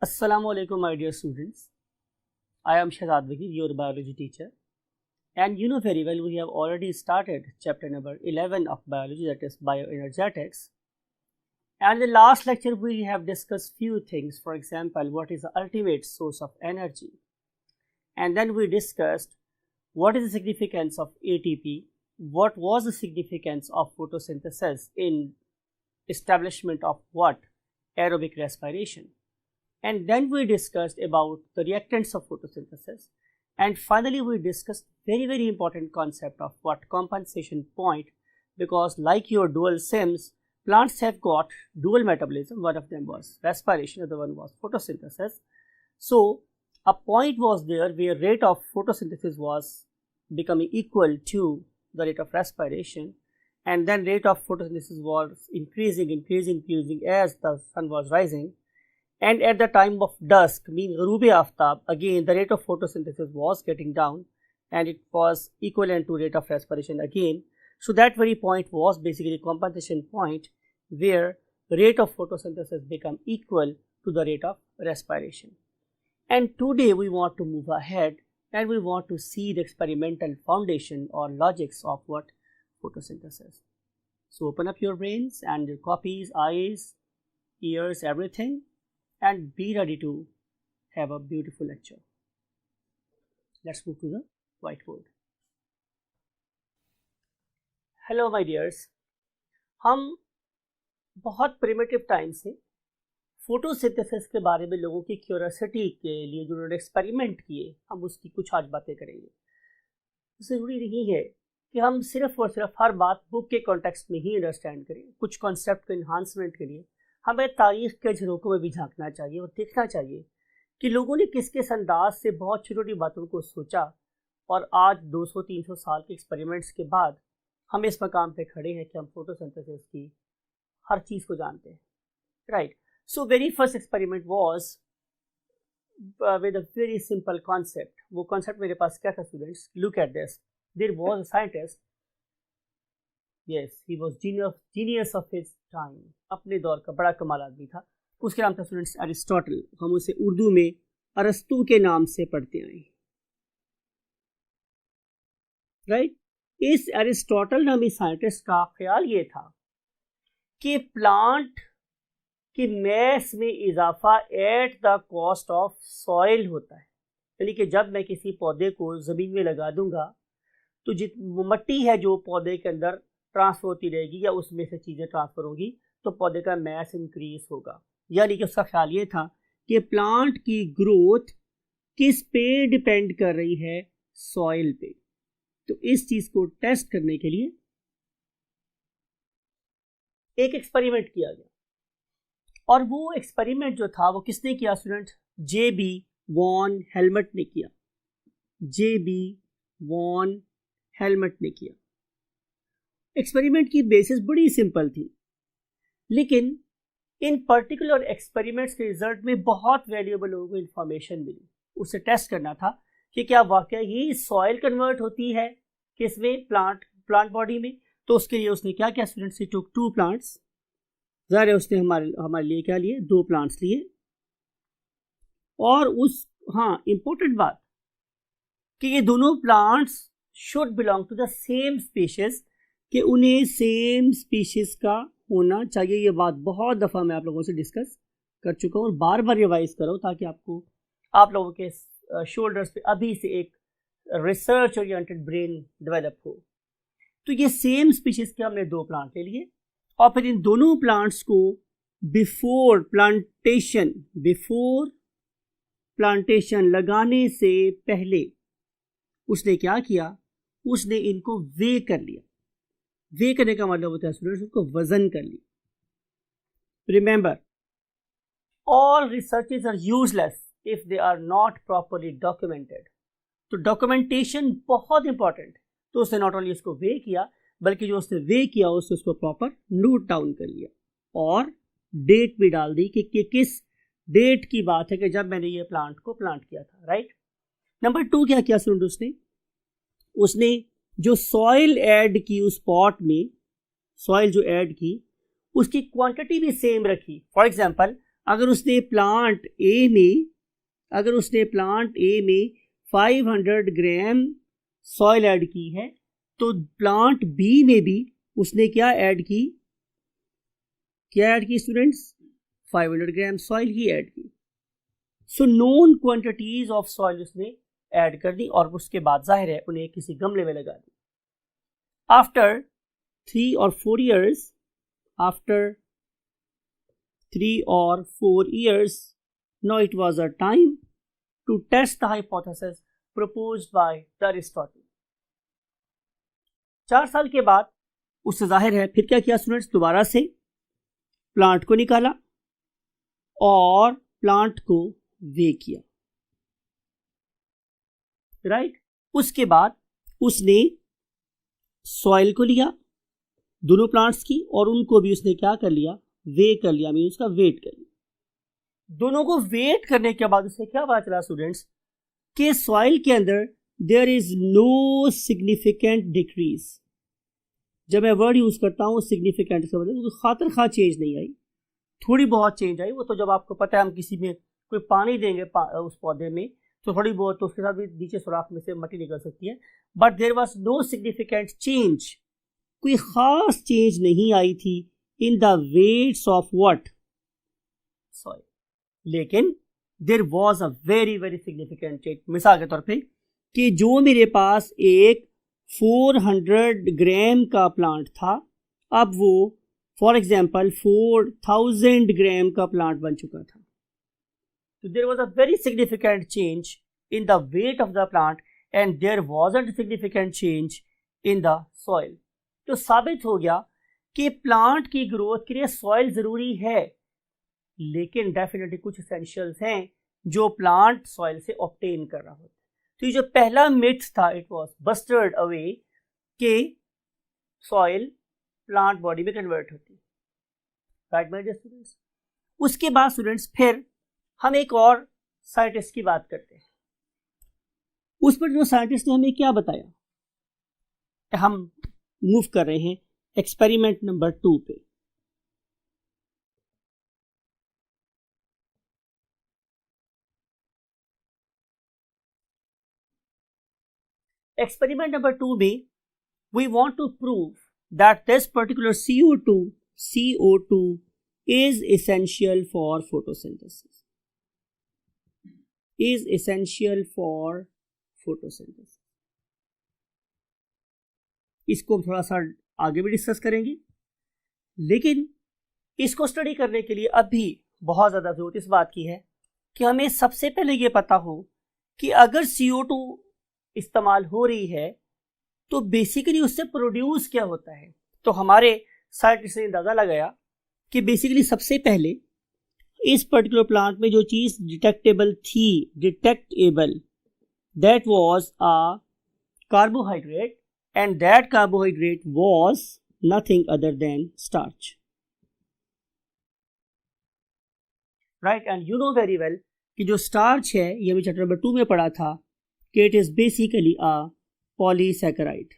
Assalamu alaikum, my dear students. I am Shahzad Wagir, your biology teacher. And you know very well we have already started chapter number 11 of biology, that is bioenergetics. And in the last lecture we have discussed few things. For example, what is the ultimate source of energy? And then we discussed what is the significance of ATP, what was the significance of photosynthesis in establishment of what? Aerobic respiration. And then we discussed about the reactants of photosynthesis, and finally we discussed very important concept of what compensation point, because like your dual SIMs, plants have got dual metabolism. One of them was respiration, the other one was photosynthesis. So a point was there where rate of photosynthesis was becoming equal to the rate of respiration, and then rate of photosynthesis was increasing as the sun was rising. And at the time of dusk, meaning Ghurub-e Aftab, again the rate of photosynthesis was getting down and it was equivalent to rate of respiration again. So that very point was basically compensation point where rate of photosynthesis become equal to the rate of respiration. And today we want to move ahead and we want to see the experimental foundation or logics of what photosynthesis. So open up your brains and your copies, eyes, ears, everything, and be ready to have a beautiful lecture. Let's move to the whiteboard. Hello my dears, हम बहुत primitive time से photosynthesis के बारे में लोगों की curiosity के लिए जो उन्होंने एक्सपेरिमेंट किए, हम उसकी कुछ आज बातें करेंगे। ज़रूरी नहीं है कि हम सिर्फ और सिर्फ हर बात बुक के कॉन्टेक्स्ट में ही अंडरस्टैंड करें। कुछ कॉन्सेप्ट के इन्हांसमेंट के लिए हमें तारीख के झरोकों में भी झांकना चाहिए और देखना चाहिए कि लोगों ने किस किस अंदाज से बहुत छोटी छोटी बातों को सोचा, और आज 200-300 साल के एक्सपेरिमेंट्स के बाद हम इस मकाम पे खड़े हैं कि हम फोटोसिंथेसिस की हर चीज़ को जानते हैं, right. So very first experiment was with a very simple concept. वो कॉन्सेप्ट मेरे पास क्या था students? Look at this. There was a scientist, yes, he was genius of his time, अपने दौर का बड़ा कमाल आदमी था। उसके नाम था स्टूडेंट्स अरिस्टोटल। हम उसे उर्दू में अरस्तू के नाम से पढ़ते आए, राइट। इस अरिस्टोटल नामी साइंटिस्ट का ख्याल ये था कि प्लांट की मैस में इजाफा at the cost of soil होता है, यानी कि जब मैं किसी पौधे को ज़मीन में लगा दूंगा तो जितनी मट्टी है जो पौधे के अंदर ट्रांसफर होती रहेगी या उसमें से चीज़ें ट्रांसफ़र होगी तो पौधे का मैस इंक्रीज होगा। यानी कि उसका ख्याल ये था कि प्लांट की ग्रोथ किस पे डिपेंड कर रही है? सॉइल पे। तो इस चीज़ को टेस्ट करने के लिए एक एक्सपेरिमेंट किया गया, और वो एक्सपेरिमेंट जो था वो किसने किया स्टूडेंट? J.B. वॉन हेलमट ने किया। J.B. वॉन हेलमट ने किया। एक्सपेरिमेंट की बेसिस बड़ी सिंपल थी, लेकिन इन पर्टिकुलर एक्सपेरिमेंट्स के रिजल्ट में बहुत वैल्यूएबल लोगों को इन्फॉर्मेशन मिली। उसे टेस्ट करना था कि क्या वाकई ही सॉइल कन्वर्ट होती है किसमें? प्लांट बॉडी में। तो उसके लिए उसने क्या किया स्टूडेंट्स? ही टुक 2 प्लांट्स। ज़ाहिर है उसने हमारे लिए क्या लिए? 2 प्लांट्स लिए। और इम्पोर्टेंट बात कि ये दोनों plants should belong to the same species, कि उन्हें सेम स्पीशीज का होना चाहिए। ये बात बहुत दफ़ा मैं आप लोगों से डिस्कस कर चुका हूँ और बार बार रिवाइज करो ताकि आप लोगों के शोल्डर्स पे अभी से एक रिसर्च ओरिएंटेड ब्रेन डेवलप हो। तो ये सेम स्पीशीज के हमने 2 प्लांट ले लिए, और फिर इन दोनों प्लांट्स को बिफोर प्लांटेशन लगाने से पहले उसने क्या किया? उसने इनको वे कर लिया। वे करने का मतलब होता है स्टूडेंट्स उसको वजन कर लिया। Remember, all researches are useless if they are not properly documented. तो डॉक्यूमेंटेशन बहुत इंपॉर्टेंट। तो उसने नॉट ओनली उसको वे किया, बल्कि जो उसने वे किया उसने उसको प्रॉपर नोट डाउन कर लिया और डेट भी डाल दी कि किस डेट की बात है कि जब मैंने ये प्लांट को प्लांट किया था, राइट। नंबर 2 क्या किया स्टूडेंट? उसने जो सॉइल ऐड की उस पॉट में, सॉइल जो ऐड की उसकी क्वांटिटी भी सेम रखी। फॉर एग्जांपल अगर उसने प्लांट ए में 500 ग्राम सॉइल ऐड की है, तो प्लांट बी में भी उसने क्या ऐड की स्टूडेंट्स? 500 ग्राम सॉइल ही ऐड की। सो नोन क्वांटिटीज ऑफ सॉइल उसने ऐड कर दी और उसके बाद जाहिर है उन्हें किसी गमले में लगा दी। After 3 or 4 years, now it was a time to test the hypothesis proposed by Aristotle. 4 साल के बाद उससे जाहिर है फिर क्या किया स्टूडेंट्स? दोबारा से प्लांट को निकाला और प्लांट को वे किया, राइट। उसके बाद उसने सॉइल को लिया दोनों प्लांट्स की और उनको भी उसने क्या कर लिया? वे कर लिया, मीन उसका वेट कर लिया। दोनों को वेट करने के बाद उसे क्या पता चला स्टूडेंट्स कि सॉइल के अंदर there is no significant decrease. जब मैं वर्ड यूज करता हूं सिग्निफिकेंट से मतलब खातिर खा चेंज नहीं आई, थोड़ी बहुत चेंज आई। वो तो जब आपको पता है हम किसी में कोई पानी देंगे उस पौधे में तो थोड़ी बहुत तो उसके साथ भी नीचे सुराख में से मट्टी निकल सकती है, but there was no significant change, कोई खास चेंज नहीं आई थी in the weights of what? Soil. लेकिन there was a very very significant change. मिसाल के तौर पे कि जो मेरे पास एक 400 ग्राम का प्लांट था, अब वो फॉर एग्जाम्पल 4000 ग्राम का प्लांट बन चुका था। So there was a very significant change in the weight of the plant and there wasn't a significant change in the soil. तो साबित हो गया कि प्लांट की ग्रोथ के लिए सॉइल जरूरी है, लेकिन डेफिनेटली कुछ एसेंशियल्स हैं जो प्लांट सॉइल से ऑब्टेन कर रहा होता है। तो ये जो पहला मिथ था इट वाज बस्टर्ड अवे कि सॉइल प्लांट बॉडी में कन्वर्ट होती है, राइट माय डियर स्टूडेंट्स। उसके बाद स्टूडेंट्स फिर हम एक और साइंटिस्ट की बात करते हैं। उस पर जो साइंटिस्ट ने हमें क्या बताया, हम मूव कर रहे हैं एक्सपेरिमेंट नंबर 2 पे। एक्सपेरिमेंट नंबर 2 में we want to prove that this particular CO2 is essential for photosynthesis. इसको थोड़ा सा आगे भी डिस्कस करेंगे, लेकिन इसको स्टडी करने के लिए अभी बहुत ज़्यादा जरूरत इस बात की है कि हमें सबसे पहले ये पता हो कि अगर CO2 इस्तेमाल हो रही है तो बेसिकली उससे प्रोड्यूस क्या होता है। तो हमारे साइंटिस्ट ने अंदाजा लगाया कि बेसिकली सबसे पहले इस पर्टिकुलर प्लांट में जो चीज detectable that was a carbohydrate and that carbohydrate was nothing other than starch, right. And you know very well कि जो स्टार्च है ये हमें चैप्टर नंबर 2 में पढ़ा था कि it is basically a polysaccharide,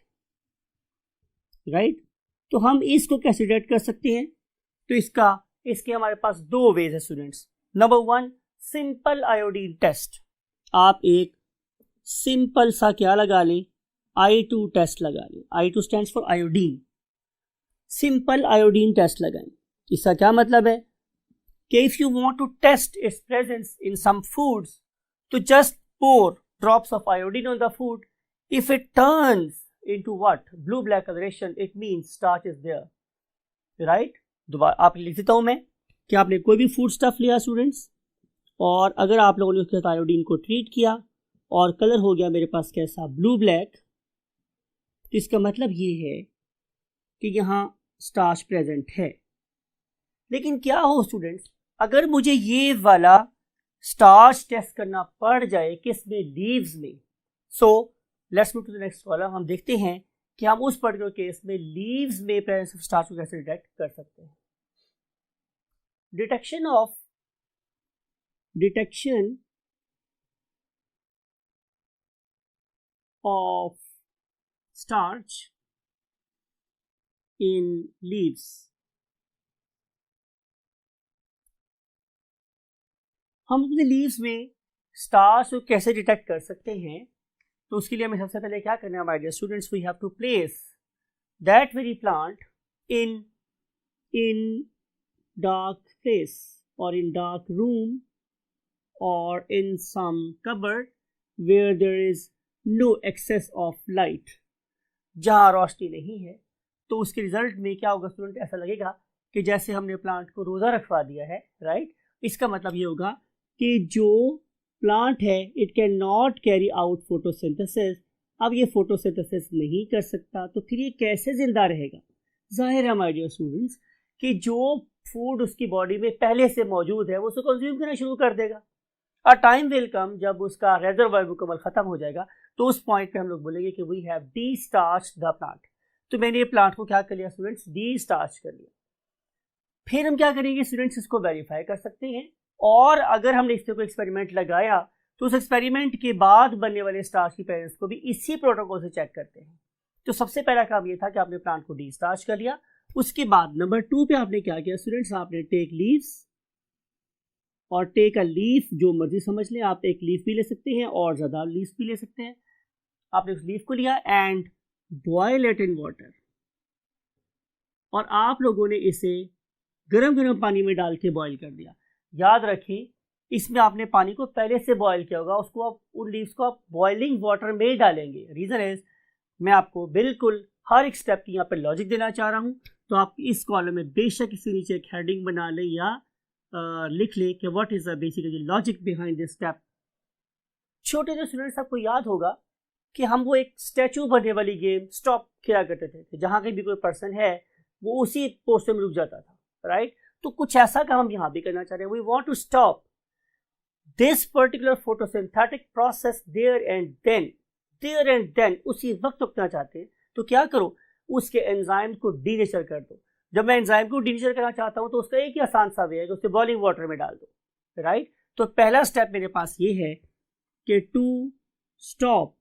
right. तो हम इसको कैसे डिटेक्ट कर सकते हैं? तो इसके हमारे पास 2 वेज है students. Number 1 simple iodine test. आप एक सिंपल सा क्या लगा लें? I2 टेस्ट लगा लें। I2 stands for iodine. Simple iodine test लगाएं। इसका क्या मतलब है कि if you want to test its presence in some foods तो just pour drops of iodine on the food. If it turns into what? Blue black coloration, it means starch is there, right? दोबारा आप लिख देता हूं मैं कि आपने कोई भी फूड स्टफ लिया स्टूडेंट्स और अगर आप लोगों ने उसके साथ आयोडीन को ट्रीट किया और कलर हो गया मेरे पास कैसा? ब्लू ब्लैक, तो इसका मतलब ये है कि यहाँ स्टार्च प्रेजेंट है। लेकिन क्या हो स्टूडेंट्स अगर मुझे ये वाला स्टार्च टेस्ट करना पड़ जाए किसमें? लीव्स में। So let's move to the next column. हम देखते हैं कि हम उस पर्टिकुलर केस में लीव्स में प्रेजेंस ऑफ स्टार्च को कैसे डिटेक्ट कर सकते हैं। Detection of starch in leaves. हम अपने लीव्स में स्टार्च को कैसे डिटेक्ट कर सकते हैं? तो उसके लिए हमें सबसे पहले क्या करना है my dear students, we have to place that very plant in dark place or in dark room or in some cupboard where there is no excess of light. जहाँ रोशनी नहीं है, तो उसके रिजल्ट में क्या होगा स्टूडेंट, ऐसा लगेगा कि जैसे हमने प्लांट को रोज़ा रखवा दिया है, राइट। इसका मतलब ये होगा कि जो प्लांट है it can not carry out photosynthesis. अब ये फोटोसिंथेसिस नहीं कर सकता, तो फिर ये कैसे जिंदा रहेगा? जाहिर है माय डियर स्टूडेंट्स कि जो फूड उसकी बॉडी में पहले से मौजूद है वो उसको कंज्यूम करना शुरू कर देगा। अ टाइम विल कम जब उसका रेजर्वायर मुकम्मल खत्म हो जाएगा, तो उस पॉइंट पे हम लोग बोलेंगे कि we have destarch the plant. तो मैंने ये प्लांट को क्या कर लिया स्टूडेंट्स, डी स्टार्च कर लिया। फिर हम क्या करेंगे स्टूडेंट्स, इसको वेरीफाई कर सकते हैं, और अगर हमने इस तरह को एक्सपेरिमेंट लगाया तो उस एक्सपेरिमेंट के बाद बनने वाले स्टार्च की पेरेंट्स को भी इसी प्रोटोकॉल से चेक करते हैं। तो सबसे पहला काम ये था कि आपने प्लांट को डी स्टार्च कर लिया। उसके बाद नंबर 2 पे आपने क्या किया स्टूडेंट्स, आपने टेक लीव्स और टेक अ लीफ, जो मर्जी समझ लें, आप एक लीफ भी ले सकते हैं और ज़्यादा लीव्स भी ले सकते हैं। आपने उस लीफ को लिया and boil it in water, और आप लोगों ने इसे गरम गरम पानी में डाल के बॉयल कर दिया। याद रखें इसमें आपने पानी को पहले से बॉयल किया होगा, उसको आप उन लीव्स को आप बॉइलिंग वाटर में ही डालेंगे। रीज़न इज मैं आपको बिल्कुल हर एक स्टेप की यहाँ पर लॉजिक देना चाह रहा हूँ, तो आप इस कॉलम में बेशक इसके नीचे एक हेडिंग बना लें या लिख लें कि what is the basically logic behind this step. छोटे जो स्टूडेंट्स आपको याद होगा कि हम वो एक स्टैचू बनने वाली गेम स्टॉप खेला करते थे, जहाँ कहीं भी कोई पर्सन है वो उसी पोस्टर में रुक जाता था, राइट। तो कुछ ऐसा काम हम यहाँ भी करना चाह रहे हैं। We want to stop this particular photosynthetic process there and then, उसी वक्त रुकना चाहते हैं। तो क्या करो, उसके एंजाइम को डीनेचर कर दो। जब मैं एंजाइम को डीनेचर करना चाहता हूं तो उसका एक ही आसान सा वे है कि उसे बॉइलिंग वाटर में डाल दो, राइट। तो पहला स्टेप मेरे पास ये है कि to stop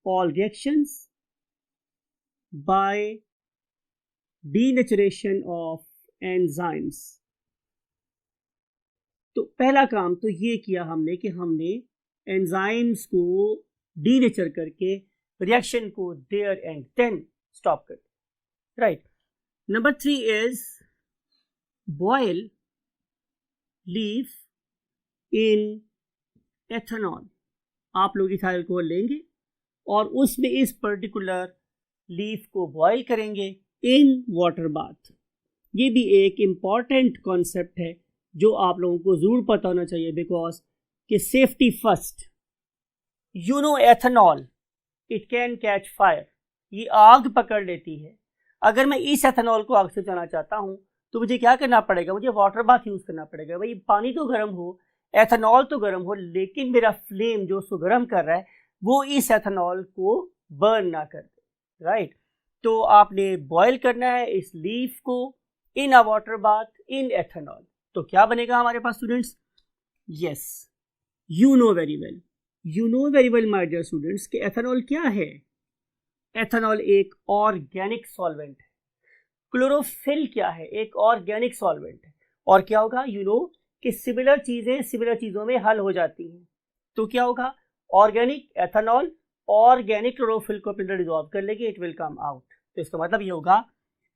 all reactions by denaturation of enzymes. तो पहला काम तो ये किया हमने कि हमने एंजाइम्स को डीनेचर करके रिएक्शन को देयर एंड देन स्टॉप कर, right. Number 3 is boil leaf in ethanol. आप लोग इथाइल अल्कोहल लेंगे और उसमें इस पर्टिकुलर लीफ को बॉयल करेंगे इन वाटर बाथ। ये भी एक इम्पॉर्टेंट कॉन्सेप्ट है जो आप लोगों को ज़रूर पता होना चाहिए, बिकॉज कि safety first. You know ethanol it can catch fire, ये आग पकड़ लेती है। अगर मैं इस एथेनॉल को आग से बचाना चाहता हूँ तो मुझे क्या करना पड़ेगा, मुझे वाटर बाथ यूज़ करना पड़ेगा। भाई पानी तो गर्म हो, एथेनॉल तो गर्म हो, लेकिन मेरा फ्लेम जो उसको गर्म कर रहा है वो इस एथेनॉल को बर्न ना कर दे, राइट। तो आपने बॉयल करना है इस लीफ को in a water bath in ethanol. तो क्या बनेगा हमारे पास students, yes you know very well my dear students कि एथेनॉल क्या है। एथेनॉल एक ऑर्गेनिक सॉल्वेंट है। क्लोरोफिल क्या है, एक ऑर्गेनिक सॉल्वेंट है। और क्या होगा, यू नो कि सिमिलर चीजें सिमिलर चीजों में हल हो जाती हैं। तो क्या होगा, ऑर्गेनिक एथेनॉल ऑर्गेनिक क्लोरोफिल को अपने अंदर डिजॉल्व कर लेगी, इट विल कम आउट। तो इसका मतलब ये होगा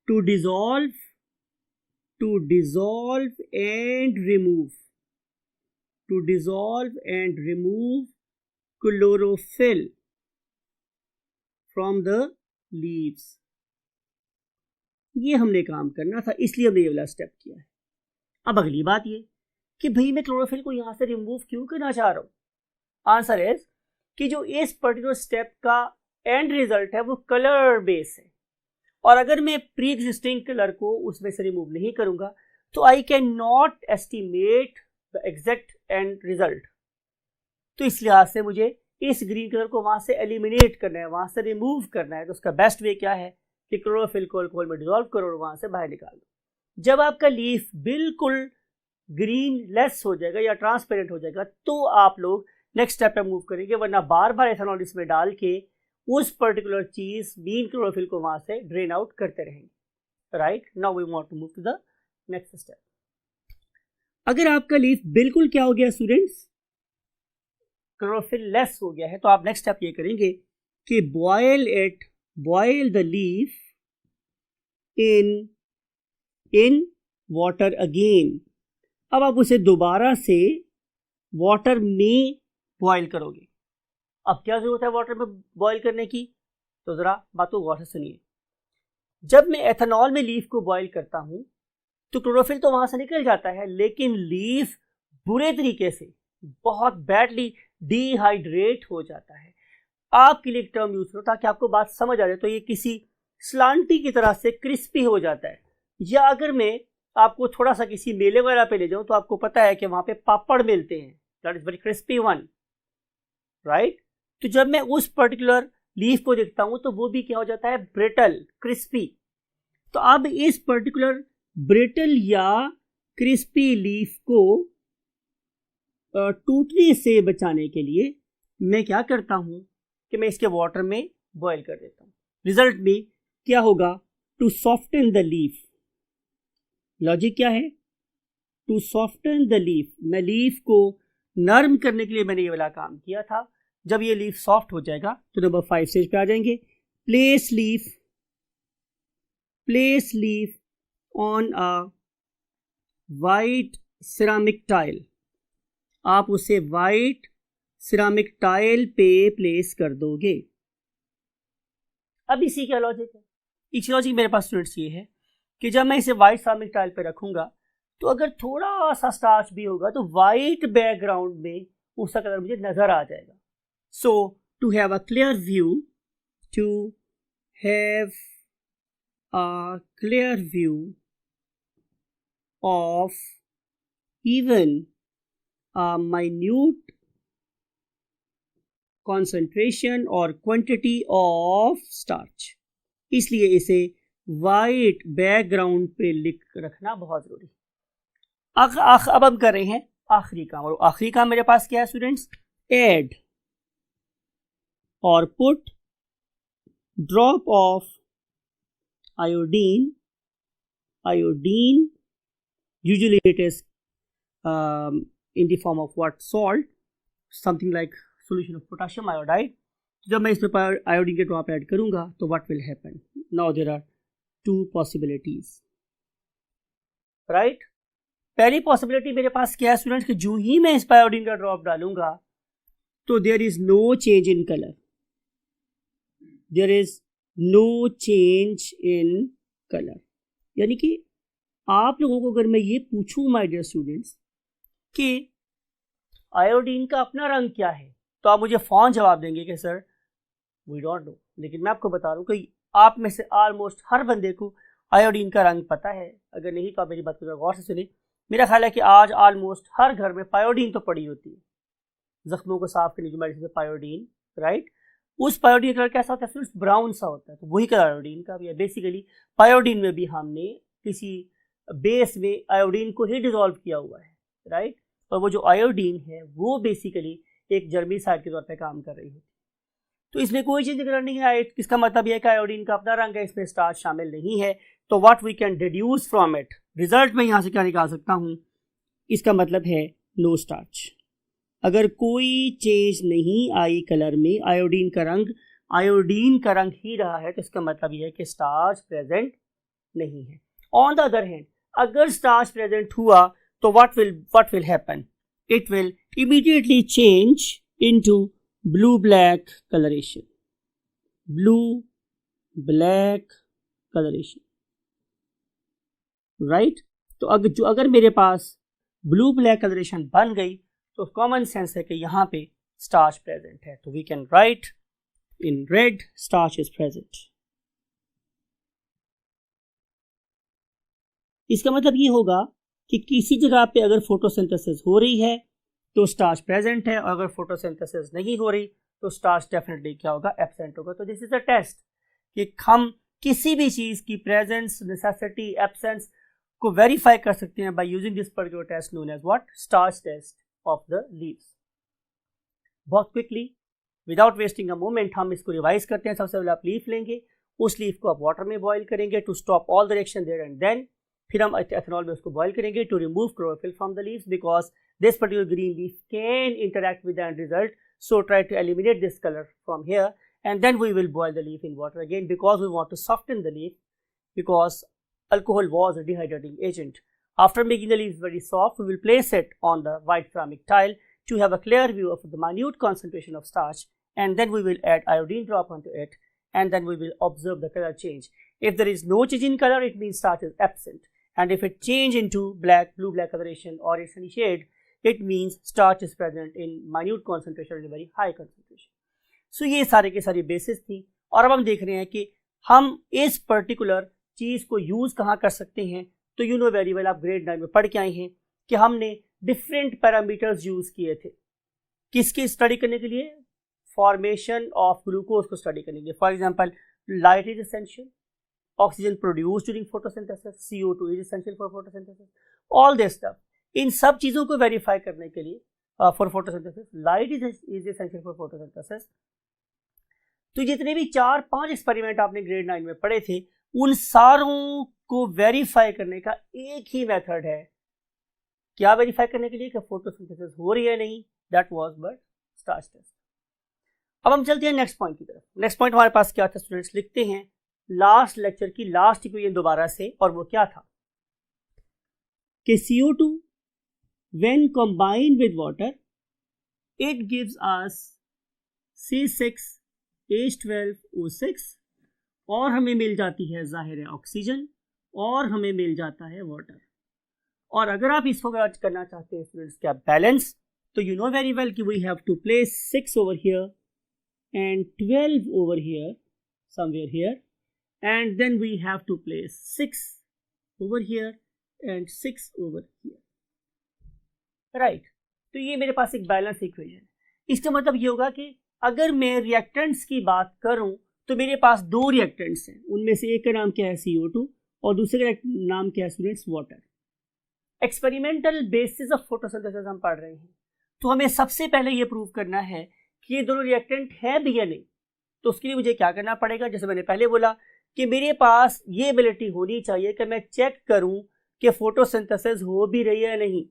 to dissolve and remove chlorophyll from the leaves. ये हमने काम करना था, इसलिए हमने ये वाला स्टेप किया है। अब अगली बात ये कि भाई मैं क्लोरोफिल को यहां से रिमूव क्यों करना चाह रहा हूं। आंसर इज कि जो इस पर्टिकुलर स्टेप का एंड रिजल्ट है वो कलर बेस है, और अगर मैं प्री एग्जिस्टिंग कलर को उसमें से रिमूव नहीं करूंगा तो I can not estimate the exact and result. तो इस लिहाज से मुझे इस ग्रीन कलर को वहां से एलिमिनेट करना है, वहां से रिमूव करना है। तो उसका बेस्ट वे क्या है कि क्लोरोफिल को अल्कोहल में डिसॉल्व करो और वहां से बाहर निकाल दो। जब आपका लीफ बिल्कुल ग्रीन लेस हो जाएगा या ट्रांसपेरेंट हो जाएगा तो आप लोग नेक्स्ट स्टेप पे मूव करेंगे, वरना बार बार एथेनॉल इसमें डाल के उस पर्टिकुलर चीज मीन क्लोरोफिल को वहां से ड्रेन आउट करते रहेंगे, right. Now we want to move to the next step. अगर आपका लीफ बिल्कुल क्या हो गया स्टूडेंट्स, क्लोरोफिल लेस हो गया है, तो आप नेक्स्ट स्टेप ये करेंगे कि boil the leaf in water again. अब आप उसे दोबारा से वाटर में बॉयल करोगे। अब क्या जरूरत है वाटर में बॉयल करने की, तो जरा बातों गौर से सुनिए। जब मैं एथेनॉल में लीफ को बॉयल करता हूं तो क्लोरोफिल तो वहां से निकल जाता है, लेकिन लीफ बुरे तरीके से बहुत बैडली डिहाइड्रेट हो जाता है। आपके लिए एक टर्म यूज करो ताकि आपको बात समझ आ जाए। तो ये किसी स्लांटी की तरह से क्रिस्पी हो जाता है। या अगर मैं आपको थोड़ा सा किसी मेले वगैरह पे ले जाऊं तो आपको पता है कि वहां पे पापड़ मिलते हैं, that is very crispy one, right. तो जब मैं उस पर्टिकुलर लीफ को देखता हूं तो वो भी क्या हो जाता है, ब्रिटल, क्रिस्पी। तो अब इस पर्टिकुलर ब्रिटल या क्रिस्पी लीफ को टूटने से बचाने के लिए मैं क्या करता हूं कि मैं इसके वाटर में बॉयल कर देता हूं। रिजल्ट में क्या होगा, to soften the leaf. Logic क्या है, टू सॉफ्टन द लीफ। मैं लीफ को नरम करने के लिए मैंने ये वाला काम किया था। जब ये लीफ सॉफ्ट हो जाएगा तो नंबर 5 स्टेज पे आ जाएंगे। Place leaf on a white ceramic tile. आप उसे वाइट सिरामिक टाइल पे प्लेस कर दोगे। अब इसी क्या लॉजिक है, इसी लॉजिक मेरे पास स्टूडेंट्स ये है कि जब मैं इसे वाइट सिरामिक टाइल पे रखूंगा तो अगर थोड़ा सा स्टार्च भी होगा तो वाइट बैकग्राउंड में उसका कलर मुझे नजर आ जाएगा। So to have a clear view of even a minute concentration or quantity of starch, इसलिए इसे वाइट बैकग्राउंड पे लिख रखना बहुत जरूरी है। अब हम कर रहे हैं आखिरी काम, और आखिरी काम मेरे पास क्या है स्टूडेंट्स, एड और put drop of iodine usually it is in the form of what, salt, something like solution of potassium iodide। जब मैं इसमें आयोडीन के ड्रॉप ऐड करूंगा तो what will happen, now there are two possibilities, right। पहली possibility मेरे पास क्या है स्टूडेंट्स कि जो ही मैं इस पर आयोडीन का ड्रॉप डालूंगा तो there is no change in color, यानी कि आप लोगों को अगर मैं ये पूछूं माय डियर स्टूडेंट्स कि आयोडीन का अपना रंग क्या है, तो आप मुझे फौरन जवाब देंगे कि सर वी डोंट नो। लेकिन मैं आपको बता रहा हूँ कि आप में से ऑलमोस्ट हर बंदे को आयोडीन का रंग पता है। अगर नहीं तो आप मेरी बात को गौर से सुनिए। मेरा ख्याल है कि आज ऑलमोस्ट हर घर में पायोडीन तो पड़ी होती है, जख्मों को साफ करने की मेडिसिन में पायोडीन, राइट। उस पायोडीन कलर कैसा होता है फ्रेंड्स, ब्राउन सा होता है। तो वही कलर आयोडीन का भी है। बेसिकली पायोडीन में भी हमने किसी बेस में आयोडीन को ही डिसॉल्व किया हुआ है, राइट। और वो जो आयोडीन है वो बेसिकली एक जर्मीसाइड के तौर पे काम कर रही है। तो इसमें कोई चीज निकल नहीं है। इसका मतलब यह है कि आयोडीन का अपना रंग है, इसमें स्टार्च शामिल नहीं है। तो what we can deduce from it, result में यहां से क्या निकाल सकता हूं, इसका मतलब है नो स्टार्च। अगर कोई चेंज नहीं आई कलर में, आयोडीन का रंग ही रहा है, तो इसका मतलब यह है कि स्टार्च प्रेजेंट नहीं है। ऑन द अदर हैंड अगर स्टार्च प्रेजेंट हुआ तो what will happen, it will immediately change into blue black coloration, right। तो अगर मेरे पास ब्लू ब्लैक कलरेशन बन गई तो कॉमन सेंस है कि यहाँ पे स्टार्च प्रेजेंट है। तो we can write in red starch is present. इसका मतलब ये होगा कि किसी जगह पे अगर फोटोसिंथेसिस हो रही है तो स्टार्च प्रेजेंट है, और अगर फोटोसिंथेसिस नहीं हो रही तो स्टार्च डेफिनेटली क्या होगा, एब्सेंट होगा। तो दिस इज अ टेस्ट कि हम किसी भी चीज की प्रेजेंस, नेसेसिटी, एब्सेंस को वेरीफाई कर सकते हैं by using this particular test known as what, starch test of the leaves. बहुत quickly without wasting a moment हम इसको रिवाइज करते हैं। सबसे पहले आप लीफ लेंगे, उस लीफ को आप वाटर में बॉईल करेंगे to stop all the reaction there and then. फिर हम एथेनॉल में उसको बॉयल करेंगे to remove chlorophyll from the leaves because this particular green leaf can interact with the end result. So try to eliminate this color from here, and then we will boil the leaf in water again because we want to soften the leaf, because alcohol was a dehydrating agent. After making the leaves very soft, we will place it on the white ceramic tile to have a clear view of the minute concentration of starch, and then we will add iodine drop onto it, and then we will observe the color change. If there is no change in color, it means starch is absent, and if it change into black, blue-black coloration or its any shade, it means starch is present in minute concentration and very high concentration. So ये सारे के सारी basis थी, और अब हम देख रहे हैं कि हम इस पर्टिकुलर चीज़ को यूज़ कहाँ कर सकते हैं. तो यू नो वेरी वेल, आप ग्रेड 9 में पढ़ के आए हैं कि हमने डिफरेंट पैरामीटर्स यूज़ किए थे किसकी स्टडी करने के लिए, फॉर्मेशन ऑफ ग्लूकोज को स्टडी करने के लिए. For example, light is essential, oxygen produce during photosynthesis, CO2 is essential for photosynthesis, all this stuff. इन सब चीज़ों को वेरीफाई करने के लिए for photosynthesis light is essential for photosynthesis. तो जितने भी 4-5 एक्सपेरिमेंट आपने ग्रेड 9 में पढ़े थे, उन सारों को वेरीफाई करने का एक ही मेथड है. क्या वेरीफाई करने के लिए कि फोटोसिंथेसिस हो रही है नहीं, that was but starch test. अब हम चलते हैं नेक्स्ट पॉइंट की तरफ. नेक्स्ट पॉइंट हमारे पास क्या था स्टूडेंट्स, लिखते हैं लास्ट लेक्चर की लास्ट इक्वेशन दोबारा से, और वो क्या था कि CO2 when combined with water it gives us C6H12O6, और हमें मिल जाती है जाहिर है ऑक्सीजन, और हमें मिल जाता है वाटर. और अगर आप इसको करना चाहते हैं स्टूडेंट्स क्या बैलेंस, तो यू नो वेरी वेल कि we have to place 6 over here and 12 over here somewhere here, and then we have to place 6 over here and 6 over here. Right. तो ये मेरे पास एक बैलेंस इक्वेशन है. इसका मतलब ये होगा कि अगर मैं रिएक्टेंट्स की बात करूं तो मेरे पास 2 रिएक्टेंट्स हैं, उनमें से एक का नाम क्या है CO2 और दूसरे का नाम क्या है students water. Experimental basis of photosynthesis हम पढ़ रहे हैं, तो हमें सबसे पहले ये प्रूव करना है कि ये दोनों रिएक्टेंट है भी या नहीं. तो उसके लिए मुझे क्या करना पड़ेगा, जैसे मैंने पहले बोला कि मेरे पास ये एबिलिटी होनी चाहिए कि मैं चेक करूं कि फोटोसिंथेसिस हो भी रही है या नहीं.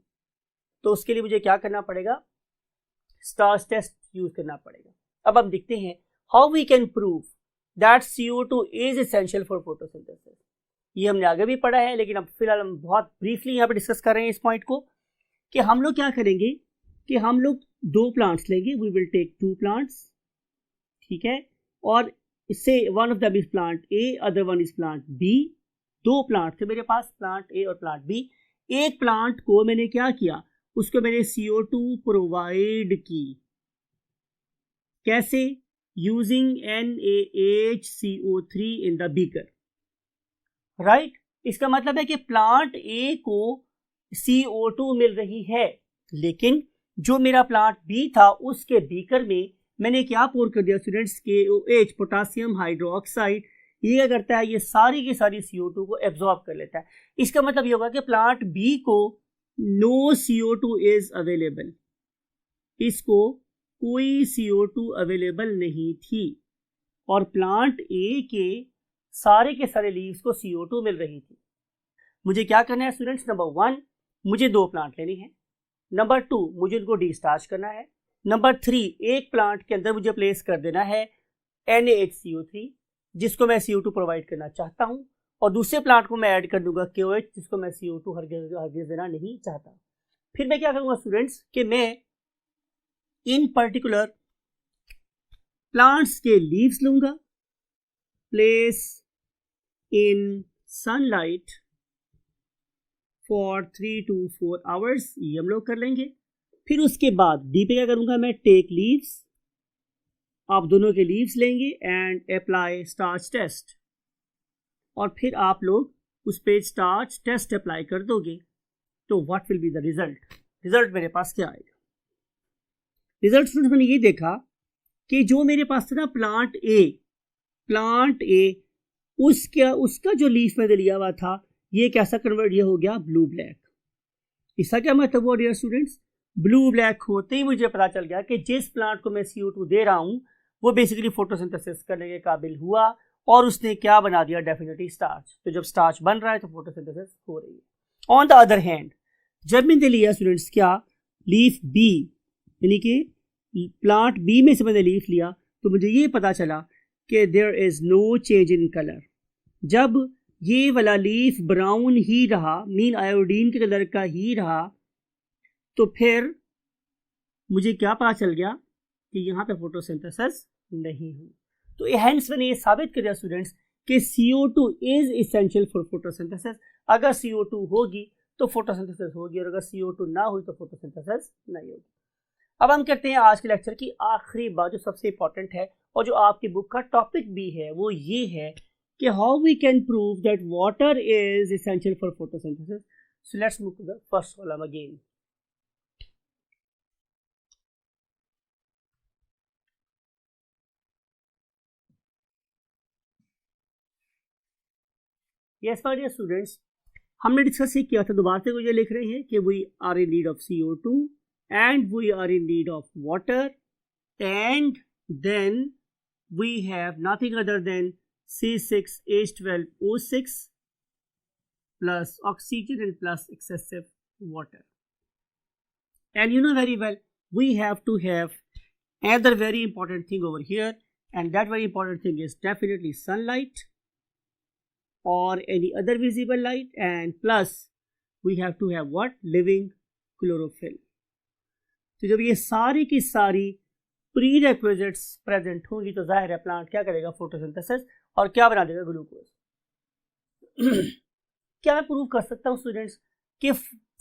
तो उसके लिए मुझे क्या करना पड़ेगा, स्टार्च टेस्ट यूज करना पड़ेगा. अब हम देखते हैं how we can prove that CO2 is essential for photosynthesis. ये हमने आगे भी पढ़ा है, लेकिन अब फिलहाल हम बहुत ब्रीफली यहाँ पे डिस्कस कर रहे हैं इस पॉइंट को कि हम लोग क्या करेंगे कि हम लोग 2 प्लांट्स लेंगे. वी विल टेक 2 प्लांट्स, ठीक है, और इससे one of the is plant A, other one is plant B. 2 plant थे मेरे पास, प्लांट A और प्लांट B. एक प्लांट को मैंने क्या किया, उसको मैंने CO2 प्रोवाइड की. कैसे, using NaHCO3 in the beaker. Right. इसका मतलब है कि प्लांट A को CO2 मिल रही है, लेकिन जो मेरा प्लांट B था उसके बीकर में मैंने क्या पोर कर दिया स्टूडेंट्स, KOH पोटासियम हाइड्रोक्साइड. ये क्या करता है, ये सारी की सारी CO2 को एब्जॉर्ब कर लेता है. इसका मतलब ये होगा कि प्लांट B को नो CO2 इज अवेलेबल, इसको कोई CO2 अवेलेबल नहीं थी, और प्लांट A के सारे लीव्स को CO2 मिल रही थी. मुझे क्या करना है स्टूडेंट्स, नंबर 1 मुझे 2 प्लांट लेने हैं, नंबर 2 मुझे उनको डिस्चार्ज करना है, नंबर 3 एक प्लांट के अंदर मुझे प्लेस कर देना है NaHCO3 जिसको मैं CO2 प्रोवाइड करना चाहता हूं, और दूसरे प्लांट को मैं ऐड कर दूंगा KOH जिसको मैं CO2 हरगिज़ देना नहीं चाहता. फिर मैं क्या करूंगा स्टूडेंट्स कि मैं इन पर्टिकुलर प्लांट्स के लीव्स लूंगा, place in sunlight for 3 to 4 hours, ये हम लोग कर लेंगे. फिर उसके बाद डी पे क्या करूंगा मैं, टेक लीव्स, आप दोनों के लीव्स लेंगे एंड अप्लाई स्टार्च टेस्ट, और फिर आप लोग उस पे स्टार्च टेस्ट अप्लाई कर दोगे. तो what will be the result, result मेरे पास क्या आएगा. रिजल्ट मैंने ये देखा कि जो मेरे पास था ना प्लांट ए उसका जो लीफ मैंने लिया हुआ था, ये कैसा कन्वर्ट ये हो गया ब्लू ब्लैक. इसका क्या मतलब हुआ डियर स्टूडेंट्स, ब्लू ब्लैक होते ही मुझे पता चल गया कि जिस प्लांट को मैं CO2 दे रहा हूं वो बेसिकली फोटोसिंथेसिस करने के काबिल हुआ, और उसने क्या बना दिया, डेफिनेटली स्टार्च। तो जब स्टार्च बन रहा है तो फोटोसिंथेसिस हो रही है। ऑन द अदर हैंड, जब मैंने लिया स्टूडेंट्स क्या, लीफ बी, यानी कि प्लांट बी में से मैंने लीफ लिया, तो मुझे ये पता चला कि there is no change in colour. जब ये वाला लीफ ब्राउन ही रहा, मीन आयोडीन के कलर का ही रहा, तो फिर मुझे क्या पता चल गया कि यहाँ पे फोटोसिंथेसिस नहीं हुई। तो हेंस मैंने ये साबित कर दिया स्टूडेंट्स कि CO2 is essential for photosynthesis. अगर CO2 होगी तो फोटोसिंथेसिस होगी, और अगर CO2 ना हुई तो फोटोसिंथेसिस नहीं होगी। अब हम करते हैं आज के लेक्चर की आखिरी बात, जो सबसे इंपॉर्टेंट है और जो आपकी बुक का टॉपिक भी है, वो ये है कि how we can prove that water is essential for photosynthesis. So let's move to the first column again. Yes my dear students, हमने डिस्कस ये किया था, दोबारा से ये लिख रहे हैं कि we are in need of CO2 and we are in need of water, and then we have nothing other than C6H12O6 plus oxygen and plus excessive water. And you know very well we have to have another very important thing over here, and that very important thing is definitely sunlight or any other visible light, and plus we have to have what, living chlorophyll. तो जब ये सारी की सारी pre requisites present होंगी तो जाहिर है प्लांट क्या करेगा, फोटोसिंथेसिस, और क्या बना देगा, ग्लूकोज। क्या मैं प्रूव कर सकता हूँ स्टूडेंट्स कि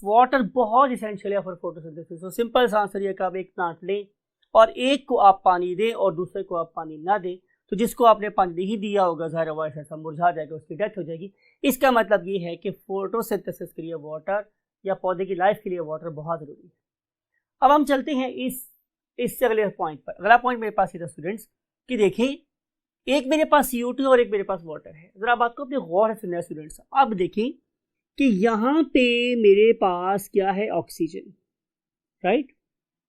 वाटर बहुत इसेंशियल है फॉर फोटोसिंथेसिस? तो सिंपल सा आंसर ये कि आप एक प्लांट लें और एक को आप पानी दें और दूसरे को आप पानी ना दें, तो जिसको आपने पानी नहीं दिया होगा जाहिर है वो ऐसा मुरझा जाएगा, उसकी डेथ हो जाएगी। इसका मतलब ये है कि फोटोसिंथेसिस के लिए वाटर, या पौधे की लाइफ के लिए वाटर बहुत ज़रूरी है। अब हम चलते हैं इससे अगले पॉइंट पर। अगला पॉइंट मेरे पास ये था स्टूडेंट्स कि देखें, एक मेरे पास CO2 और एक मेरे पास वाटर है। जरा बात को अपने गौर से सुनना स्टूडेंट्स। अब देखें कि यहाँ पे मेरे पास क्या है, ऑक्सीजन, राइट।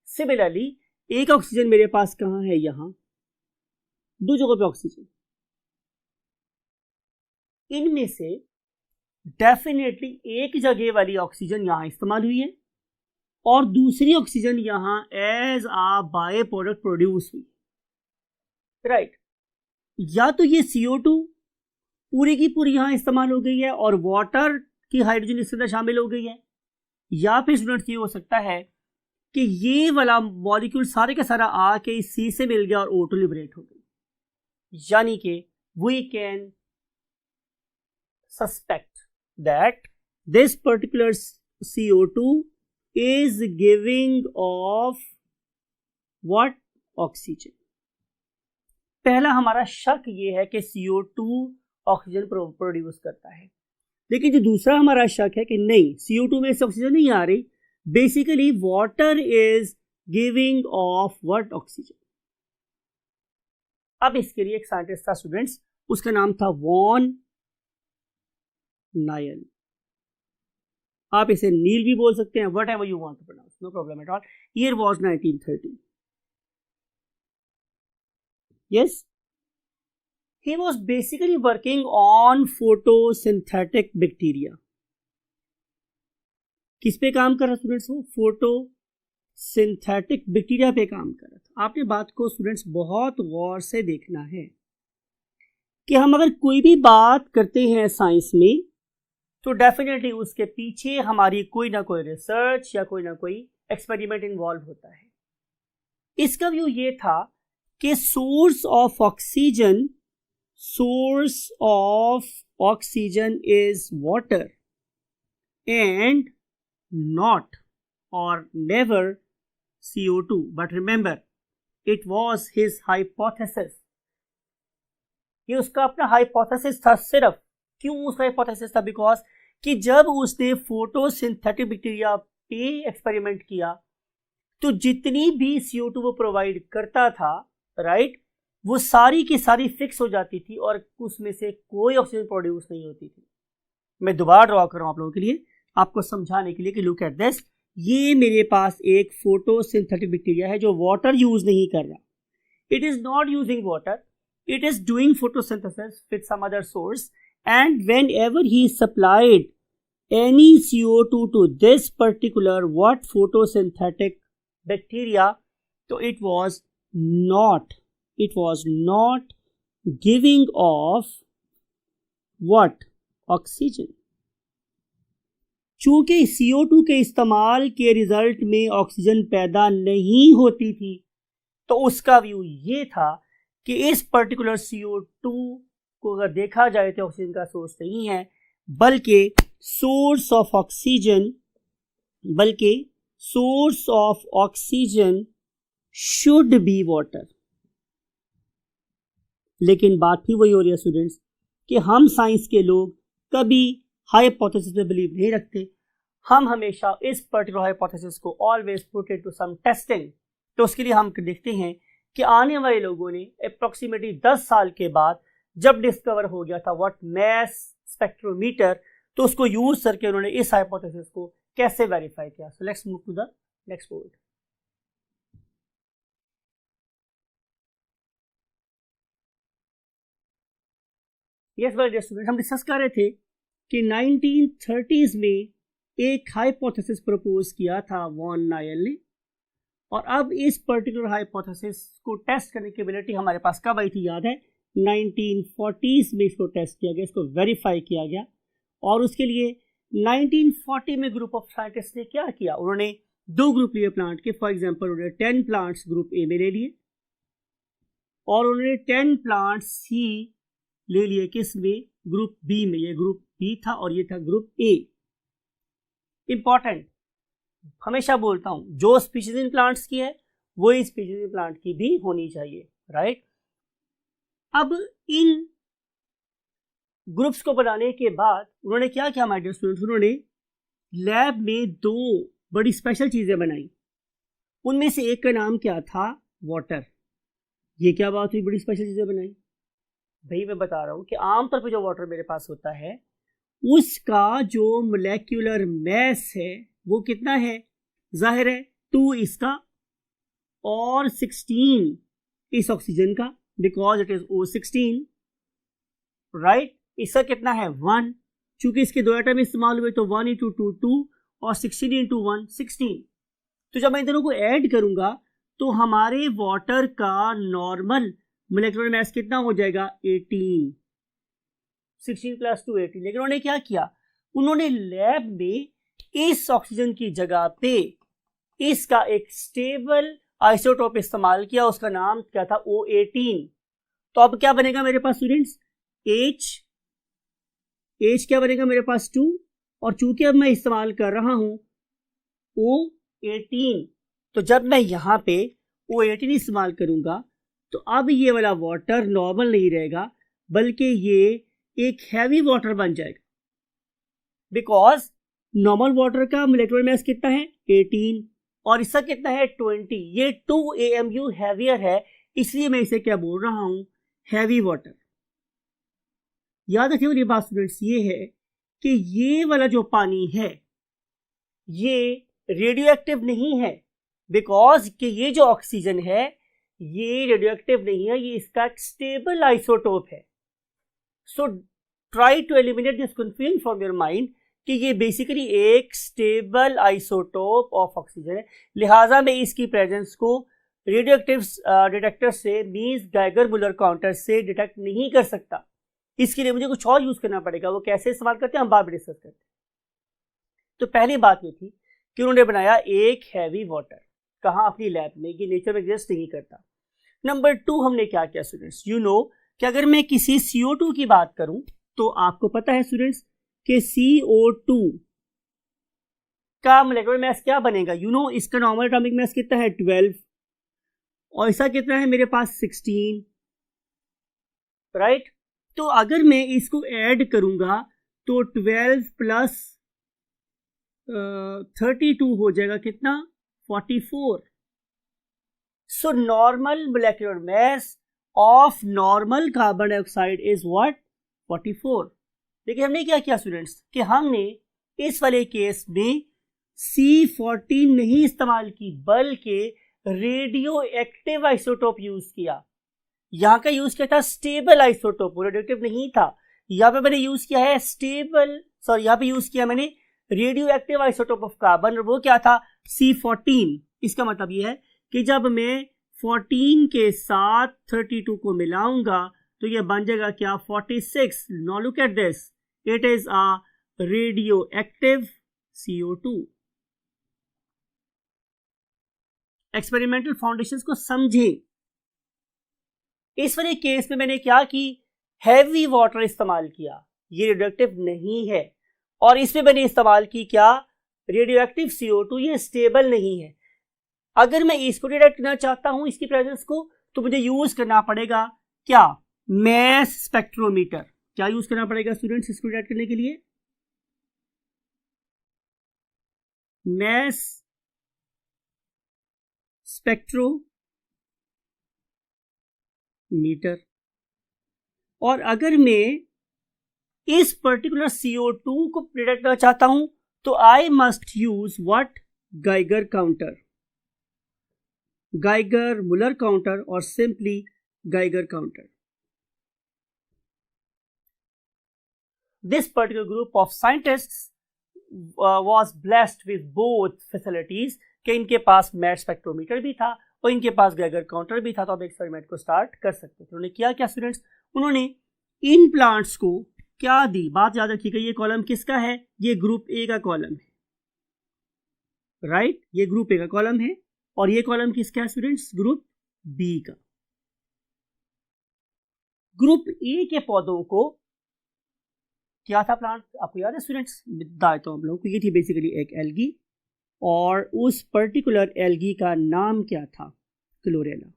सिमिलरली एक ऑक्सीजन मेरे पास कहाँ है, यहाँ, दो जगहों पे ऑक्सीजन। इनमें से डेफिनेटली एक जगह वाली ऑक्सीजन यहाँ इस्तेमाल हुई है और दूसरी ऑक्सीजन यहाँ as a by product produce हुई, राइट। या तो ये CO2 पूरी की पूरी यहाँ इस्तेमाल हो गई है और वाटर की हाइड्रोजन इसके अंदर शामिल हो गई है, या फिर स्टूडेंट्स ये हो सकता है कि ये वाला मॉलिक्यूल सारे का सारा आके इस C से मिल गया और O2 लिबरेट हो गई। यानी कि we can suspect that this particular CO2 is giving off what, oxygen। पहला हमारा शक ये है कि CO2 ऑक्सीजन प्रोड्यूस करता है, लेकिन जो दूसरा हमारा शक है कि नहीं, CO2 में से ऑक्सीजन नहीं आ रही, basically water is giving of what, oxygen. अब इसके लिए एक साइंटिस्ट था स्टूडेंट्स, उसका नाम था वॉन नायल। आप इसे नील भी बोल सकते हैं, whatever you want to pronounce, no problem at all. Year was 1930। Yes, he was basically working on photosynthetic bacteria। किस पे काम कर रहा स्टूडेंट्स? वो फोटोसिंथेटिक बैक्टीरिया पे काम कर रहा था। आपने बात को स्टूडेंट्स बहुत गौर से देखना है कि हम अगर कोई भी बात करते हैं साइंस में तो डेफिनेटली उसके पीछे हमारी कोई ना कोई रिसर्च या कोई ना कोई एक्सपेरिमेंट इन्वॉल्व होता है। इसका व्यू ये था कि source of oxygen is water and not और never CO2। But remember, it was his hypothesis. ये उसका अपना हाइपोथेसिस था सिर्फ। क्यों उसका हाइपोथेसिस था? बिकॉज कि जब उसने फोटोसिंथेटिक बैक्टीरिया पे एक्सपेरिमेंट किया तो जितनी भी CO2 वो प्रोवाइड करता था, राइट, वो सारी की सारी फिक्स हो जाती थी और उसमें से कोई ऑक्सीजन प्रोड्यूस नहीं होती थी। मैं दोबारा ड्रॉ कर रहा हूं आप लोगों के लिए, आपको समझाने के लिए कि लुक एट दिस। ये मेरे पास एक फोटोसिंथेटिक बैक्टीरिया है जो वाटर यूज नहीं कर रहा, it is not using water, it is doing photosynthesis with some other source, and whenever he supplied any CO2 to this particular what photosynthetic bacteria, so it was not giving off what? Oxygen. चूंकि CO2 के इस्तेमाल के result में oxygen पैदा नहीं होती थी, तो उसका व्यू ये था कि इस पर्टिकुलर CO2 को अगर देखा जाए तो ऑक्सीजन का सोर्स नहीं है, बल्कि source of oxygen should be water. लेकिन बात भी वही हो रही है स्टूडेंट्स कि हम साइंस के लोग कभी हाइपोथेसिस पे बिलीव नहीं रखते, हम हमेशा इस पर्टिकुलर हाइपोथेसिस को always put into some testing. तो उसके लिए हम देखते हैं कि आने वाले लोगों ने अप्रोक्सीमेटली 10 साल के बाद जब डिस्कवर हो गया था व्हाट मास स्पेक्ट्रोमीटर, तो उसको यूज करके उन्होंने इस हाइपोथेसिस को कैसे वेरीफाई किया। So let's move to the next board. Yes well student, हम डिस्कस कर रहे थे कि 1930s में एक हाइपोथेसिस प्रपोज किया था वॉन नायल ने, और अब इस पर्टिकुलर हाइपोथेसिस को टेस्ट करने की एबिलिटी हमारे पास कब आई थी याद है? 1940s में इसको टेस्ट किया गया, इसको वेरीफाई किया गया। और उसके लिए 1940 में ग्रुप ऑफ साइंटिस्ट ने क्या किया? उन्होंने 2 ग्रुप लिए प्लांट के। फॉर एग्जांपल उन्होंने 10 प्लांट्स ग्रुप ए में ले लिए और उन्होंने 10 प्लांट्स ही ले लिए किस में? ग्रुप बी में। ये ग्रुप बी था और ये था ग्रुप ए। इंपॉर्टेंट, हमेशा बोलता हूं जो स्पीशीज इन प्लांट्स की है वही स्पीशीज इन प्लांट की भी होनी चाहिए, राइट। अब इन ग्रुप्स को बनाने के बाद उन्होंने क्या किया माय डियर स्टूडेंट्स? उन्होंने लैब में 2 बड़ी स्पेशल चीजें बनाई। उनमें से एक का नाम क्या था? वाटर। ये क्या बात हुई, बड़ी स्पेशल चीजें बनाई? भाई मैं बता रहा हूं कि आमतौर पर जो वाटर मेरे पास होता है उसका जो मोलेक्युलर मास है वो कितना है? जाहिर है 2 इसका और 16 इस ऑक्सीजन का, because it is O16, right. इसका कितना है? 1। चूंकि इसके 2 एटम इस्तेमाल हुए तो 1 × 2 2 और 16 × 1 16। तो जब मैं इन दोनों को ऐड करूंगा तो हमारे वाटर का नॉर्मल मोलेक्युलर मास कितना हो जाएगा? 18। 16 + 2 18। लेकिन उन्होंने क्या किया? उन्होंने लैब में इस ऑक्सीजन की जगह पे इसका एक स्टेबल आइसोटोप इस्तेमाल किया, उसका नाम क्या था? O18। तो अब क्या बनेगा मेरे पास स्टूडेंट्स? H क्या बनेगा मेरे पास? 2। और चूंकि अब मैं इस्तेमाल कर रहा हूं O18, तो जब मैं यहां पे O18 इस्तेमाल करूंगा तो अब ये वाला वाटर नॉर्मल नहीं रहेगा, बल्कि ये एक हैवी वाटर बन जाएगा। बिकॉज नॉर्मल वाटर का मोलेक्युलर मास कितना है? 18 और इसका कितना है? 20। ये 2 AMU हैवियर है, इसलिए मैं इसे क्या बोल रहा हूं? Heavy water. याद रखिए ये बात स्टूडेंट्स, ये है कि ये वाला जो पानी है ये रेडियो एक्टिव नहीं है, बिकॉज कि ये जो ऑक्सीजन है ये रेडियो एक्टिव नहीं है, ये इसका एक स्टेबल आइसोटोप है। So try to eliminate this confusion from your mind कि ये बेसिकली एक स्टेबल आइसोटोप ऑफ ऑक्सीजन है, लिहाजा मैं इसकी प्रेजेंस को रेडियो एक्टिव डिटेक्टर से मींस गैगर मुलर काउंटर से डिटेक्ट नहीं कर सकता। इसके लिए मुझे कुछ और यूज करना पड़ेगा। वो कैसे इस्तेमाल करते हैं हम बाद में डिस्कस करते हैं। तो पहली बात ये थी कि उन्होंने बनाया एक हैवी वाटर। कहाँ? अपनी लैब में। ये नेचर में एग्जिस्ट नहीं करता। नंबर 2 हमने क्या किया स्टूडेंट्स? यू नो कि अगर मैं किसी CO2 की बात करूं तो आपको पता है स्टूडेंट्स कि CO2 का मोलेक्युलर मास क्या बनेगा? यू नो इसका नॉर्मल एटॉमिक मास कितना है? 12 और इसका कितना है मेरे पास? 16, राइट। तो अगर मैं इसको ऐड करूंगा तो 12 + 32 हो जाएगा कितना? 44। So normal molecular mass of normal carbon dioxide is what? 44। लेकिन हमने क्या किया स्टूडेंट्स कि हमने इस वाले केस में C14 नहीं इस्तेमाल की, बल्कि रेडियो एक्टिव आइसोटोप यूज किया। यहाँ का यूज किया था स्टेबल आइसोटोप, रेडियोएक्टिव नहीं था। यहाँ पे मैंने यूज किया है यहाँ पे यूज किया मैंने radio active isotope of carbon, और वो क्या था C14। इसका मतलब ये है कि जब मैं 14 के साथ 32 को मिलाऊंगा तो ये बन जाएगा क्या 46। Now look at this, it is a radio active CO2। Experimental foundations को समझें। इस वाले केस में मैंने क्या की, हैवी वाटर इस्तेमाल किया, ये रेडियोएक्टिव नहीं है, और इसमें मैंने इस्तेमाल की क्या, रेडियोएक्टिव CO2, ये स्टेबल नहीं है। अगर मैं इसको डिटेक्ट करना चाहता हूं, इसकी प्रेजेंस को, तो मुझे यूज करना पड़ेगा क्या, मैस स्पेक्ट्रोमीटर। क्या यूज करना पड़ेगा स्टूडेंट्स इसको डिटेक्ट करने के लिए, मैस स्पेक्ट्रोमीटर। और अगर मैं इस पर्टिकुलर CO2 को डिटेक्ट करना चाहता हूं तो I must use what, Geiger counter, Geiger Muller counter, और simply Geiger counter. This particular group of scientists was blessed with both facilities, कि इनके पास मैस स्पेक्ट्रोमीटर भी था और इनके पास गैगर काउंटर भी था, तो अब एक्सपेरिमेंट को स्टार्ट कर सकते थे। उन्होंने किया क्या स्टूडेंट्स, उन्होंने इन प्लांट्स को क्या दी, बात याद रखिएगा, ये कॉलम किसका है, ये ग्रुप ए का कॉलम है, राइट, ये ग्रुप ए का कॉलम है, और ये कॉलम किसका है स्टूडेंट्स, ग्रुप बी का। ग्रुप ए के पौधों को क्या था प्लांट, आपको याद है स्टूडेंट्स, बताता हूं हम लोगों को, ये थी बेसिकली एक एल्गी, और उस पर्टिकुलर एल्गी का नाम क्या था, क्लोरेला।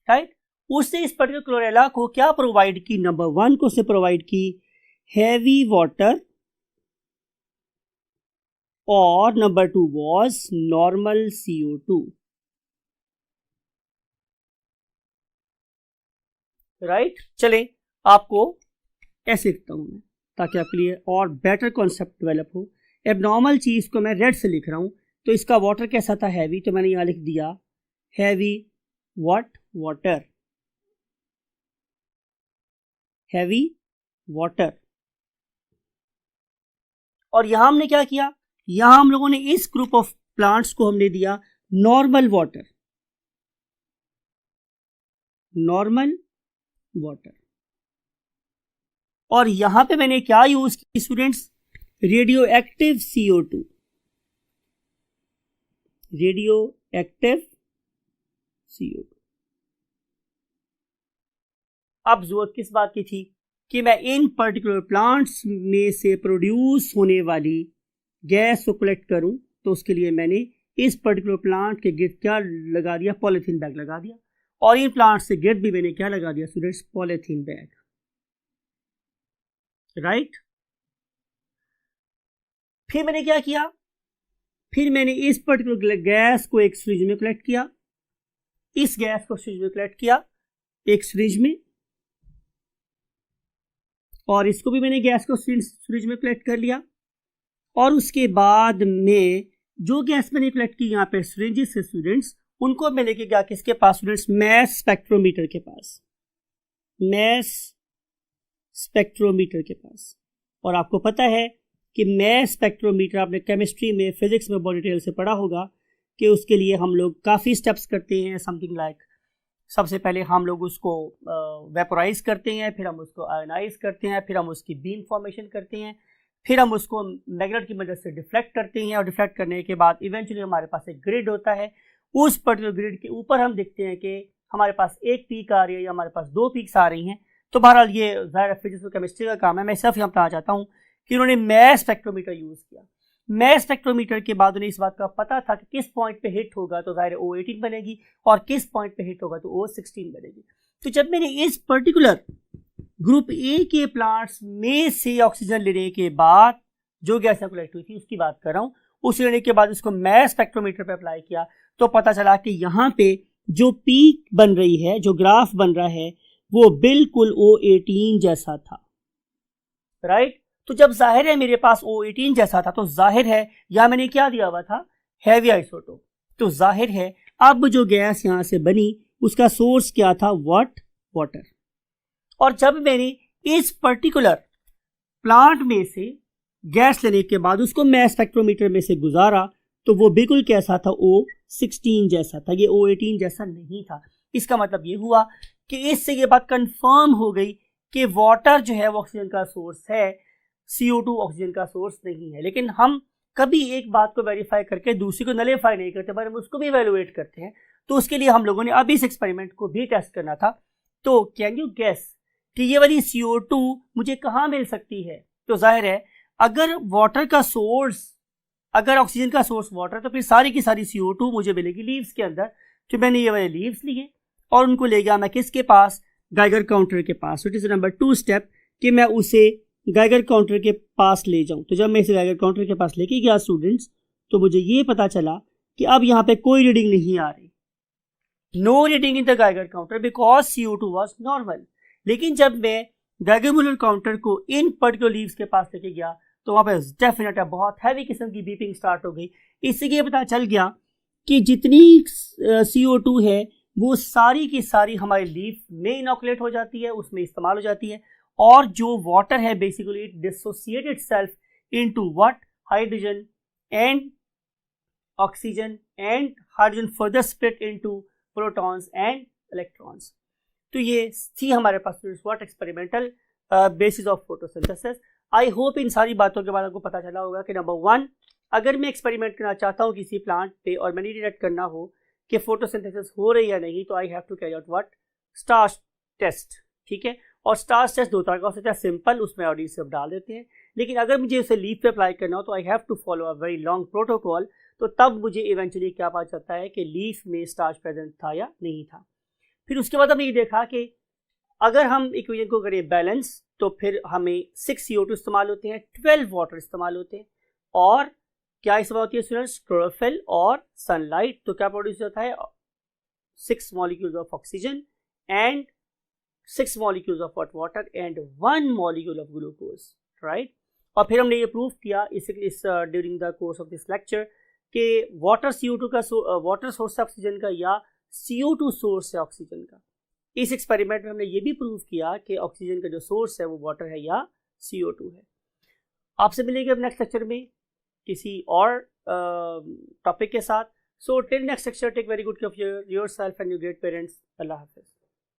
राइट, उसने इस पर्टिकुलर क्लोरेला को क्या प्रोवाइड की, नंबर 1 को उसने प्रोवाइड की हैवी वाटर, और number 2 was normal CO2। Right, चले आपको ऐसे लिखता हूं मैं ताकि आपके लिए और बेटर कॉन्सेप्ट डेवलप हो। एबनॉर्मल चीज को मैं रेड से लिख रहा हूं, तो इसका वाटर कैसा था, हैवी, तो मैंने यहां लिख दिया heavy what, water, heavy water. और यहां हमने क्या किया, यहां हम लोगों ने इस ग्रुप ऑफ प्लांट्स को हमने दिया नॉर्मल वाटर, नॉर्मल वाटर। और यहां पे मैंने क्या यूज की students, radio active CO2, radio active CO2। अब जरूरत किस बात की थी कि मैं इन पर्टिकुलर प्लांट्स में से प्रोड्यूस होने वाली गैस को कलेक्ट करूं, तो उसके लिए मैंने इस पर्टिकुलर प्लांट के गिर्द क्या लगा दिया, पॉलीथीन बैग लगा दिया, और इन प्लांट से गिर्द भी मैंने क्या लगा दिया स्टूडेंट्स, पॉलीथीन बैग। राइट, फिर मैंने क्या किया, फिर मैंने इस पर्टिकुलर गैस को एक सिरिंज में कलेक्ट किया, इस गैस को सिरिंज में कलेक्ट किया एक सिरिंज में, और इसको भी मैंने गैस को सिरिंज में कलेक्ट कर लिया, और उसके बाद में जो गैस मैंने कलेक्ट की यहाँ पे सिरिंजेस से स्टूडेंट्स, उनको मैं लेके गया किसके पास स्टूडेंट्स, मैस स्पेक्ट्रोमीटर के पास, मैस स्पेक्ट्रोमीटर के पास। और आपको पता है कि मैस स्पेक्ट्रोमीटर आपने केमिस्ट्री में, फिजिक्स में बहुत डिटेल से पढ़ा होगा कि उसके लिए हम लोग काफ़ी स्टेप्स करते हैं, समथिंग लाइक सबसे पहले हम लोग उसको वेपोराइज करते हैं, फिर हम उसको आयनाइज करते हैं, फिर हम उसकी बीम फॉर्मेशन करते हैं, फिर हम उसको मैग्नेट की मदद से डिफ्लेक्ट करते हैं, और डिफ्लेक्ट करने के बाद इवेंचुअली हमारे पास एक ग्रिड होता है, उस पर्टिकुलर ग्रिड के ऊपर हम देखते हैं कि हमारे पास एक पीक आ रही है या हमारे पास 2 पीक्स आ रही हैं। तो बहरहाल ये ज़ाहिर फिजिक्स और केमिस्ट्री का काम है, मैं सिर्फ यहाँ बताना चाहता हूँ कि उन्होंने मैस स्पेक्ट्रोमीटर यूज़ किया। मैस स्पेक्ट्रोमीटर के बाद उन्हें इस बात का पता था कि किस पॉइंट पे हिट होगा तो ज़ाहिर O18 बनेगी, और किस पॉइंट पे हिट होगा तो O16 बनेगी। तो जब मैंने इस पर्टिकुलर ग्रुप ए के प्लांट्स में से ऑक्सीजन लेने के बाद जो गैस कलेक्ट हुई थी उसकी बात कर रहा हूँ, उस लेने के बाद उसको मैस स्पेक्ट्रोमीटर पे अप्लाई किया, तो पता चला कि यहाँ पे जो पीक बन रही है, जो ग्राफ बन रहा है, वो बिल्कुल O18 जैसा था। राइट, तो जब जाहिर है मेरे पास O18 जैसा था, तो जाहिर है यहां मैंने क्या दिया हुआ था, हैवी आइसोटोप। तो जाहिर है अब जो गैस यहाँ से बनी उसका सोर्स क्या था, वाटर। और जब मैंने इस पर्टिकुलर प्लांट में से गैस लेने के बाद उसको मैं स्पेक्ट्रोमीटर में से गुजारा तो वो बिल्कुल कैसा था, O16 जैसा था, ये O18 जैसा नहीं था। इसका मतलब ये हुआ कि इससे ये बात कंफर्म हो गई कि वाटर जो है वो ऑक्सीजन का सोर्स है, CO2 ऑक्सीजन का सोर्स नहीं है। लेकिन हम कभी एक बात को वेरीफाई करके दूसरी को नलीफाई नहीं करते, पर हम उसको भी इवेलुएट करते हैं। तो उसके लिए हम लोगों ने अब इस एक्सपेरिमेंट को भी टेस्ट करना था। तो कैन यू गेस कि ये वाली CO2 मुझे कहाँ मिल सकती है? तो जाहिर है अगर वाटर का सोर्स, अगर ऑक्सीजन का सोर्स वाटर, तो फिर सारी की सारी CO2 मुझे मिलेगी लीव्स के अंदर। तो मैंने ये वाले लीव्स लिए और उनको ले गया मैं किसके पास, गाइगर काउंटर के पास। इट इज नंबर 2 स्टेप कि मैं उसे गाइगर काउंटर के पास ले जाऊं। तो जब मैं इसे गाइगर काउंटर के पास लेके गया स्टूडेंट्स, तो मुझे ये पता चला कि अब यहाँ पे कोई रीडिंग नहीं आ रही, no reading in the Geiger counter because CO2 was normal. लेकिन जब मैं गाइगर मूलर काउंटर को इन पर्टिकुलर लीव्स के पास लेके गया तो वहाँ पे डेफिनेट बहुत हैवी किस्म की बीपिंग स्टार्ट हो गई। इससे ये पता चल गया कि जितनी CO2 है वो सारी की सारी हमारे लीफ में इनोकुलेट हो जाती है, उसमें इस्तेमाल हो जाती है। और जो वाटर है basically it dissociate itself into what, hydrogen and oxygen, and hydrogen further split into protons and electrons. तो ये थी हमारे पास what experimental basis of photosynthesis. I hope इन सारी बातों के बाद आपको पता चला होगा कि नंबर 1, अगर मैं एक्सपेरिमेंट करना चाहता हूँ किसी प्लांट पे और मैंने डिटेक्ट करना हो कि फोटोसिंथेसिस हो रही है या नहीं, तो I have to carry out what, starch test. ठीक है, और स्टार्च टेस्ट 2 तरह का हो सकता है, सिंपल, उसमें एडिटिव डाल देते हैं। लेकिन अगर मुझे उसे लीफ पे अप्लाई करना हो तो I have to follow a very long protocol. तो तब मुझे इवेंचुअली क्या पता चलता है कि लीफ में स्टार्च प्रेजेंट था या नहीं था। फिर उसके बाद हमने ये देखा कि अगर हम इक्वेशन को करें बैलेंस तो फिर हमें 6 CO2 इस्तेमाल होते हैं, 12 वाटर इस्तेमाल होते हैं, और क्या इस्तेमाल होती है स्टूडेंट्स, क्लोरोफिल और सनलाइट। तो क्या प्रोड्यूस होता है, 6 molecules of oxygen and 6 molecules of hot water and 1 molecule of glucose, right. और फिर हमने ये प्रूव किया इस during the course of this lecture कि वाटर CO2 का वाटर सोर्स है ऑक्सीजन का या CO2 सोर्स है ऑक्सीजन का। इस एक्सपेरिमेंट में हमने ये भी प्रूव किया कि ऑक्सीजन का जो सोर्स है वो वाटर है या CO2 है। आपसे मिलेंगे अब नेक्स्ट लेक्चर में किसी और टॉपिक के साथ। So till next lecture, take very good care of yourself and your great parents. अल्लाह हाफिज।